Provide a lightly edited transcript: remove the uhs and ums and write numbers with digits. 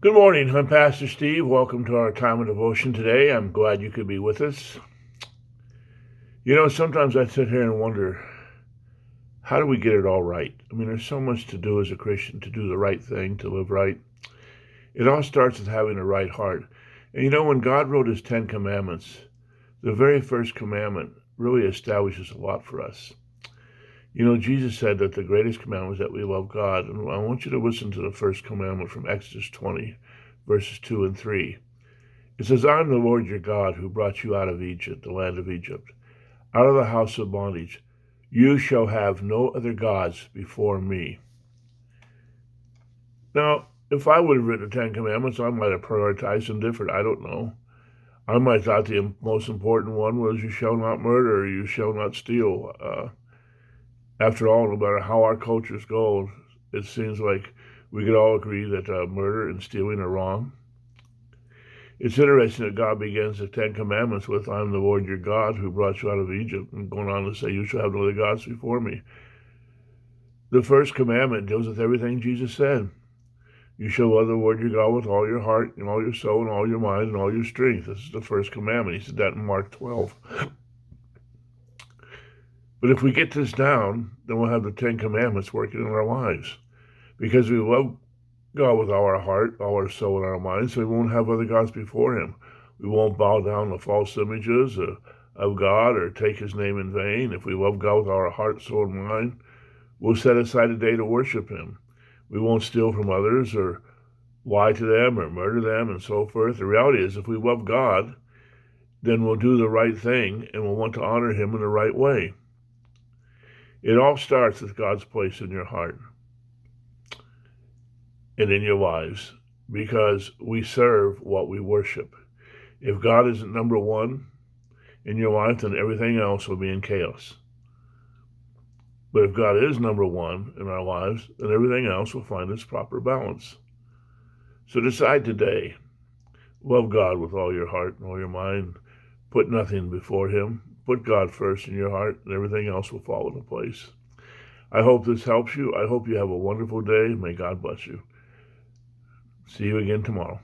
Good morning. I'm Pastor Steve. Welcome to our time of devotion today. I'm glad you could be with us. Sometimes I sit here and wonder, how do we get it all right? There's so much to do as a Christian, to do the right thing, to live right. It all starts with having a right heart. And when God wrote his 10 commandments, the very first commandment really establishes a lot for us. Jesus said that the greatest commandment was that we love God. And I want you to listen to the first commandment from Exodus 20, verses 2 and 3. It says, I am the Lord your God who brought you out of Egypt, the land of Egypt, out of the house of bondage. You shall have no other gods before me. Now, if I would have written the 10 Commandments, I might have prioritized them different. I don't know. I might have thought the most important one was you shall not murder, or you shall not steal. After all, no matter how our cultures go, it seems like we could all agree that murder and stealing are wrong. It's interesting that God begins the 10 Commandments with, I am the Lord your God who brought you out of Egypt, and going on to say, you shall have no other gods before me. The first commandment deals with everything Jesus said. You shall love the Lord your God with all your heart and all your soul and all your mind and all your strength. This is the first commandment. He said that in Mark 12. But if we get this down, then we'll have the 10 Commandments working in our lives. Because we love God with all our heart, all our soul, and our mind, so we won't have other gods before him. We won't bow down to false images of God or take his name in vain. If we love God with our heart, soul, and mind, we'll set aside a day to worship him. We won't steal from others or lie to them or murder them and so forth. The reality is, if we love God, then we'll do the right thing and we'll want to honor him in the right way. It all starts with God's place in your heart and in your lives, because we serve what we worship. If God isn't number one in your life, then everything else will be in chaos. But if God is number one in our lives, then everything else will find its proper balance. So decide today, love God with all your heart and all your mind. Put nothing before him. Put God first in your heart, and everything else will fall into place. I hope this helps you. I hope you have a wonderful day. May God bless you. See you again tomorrow.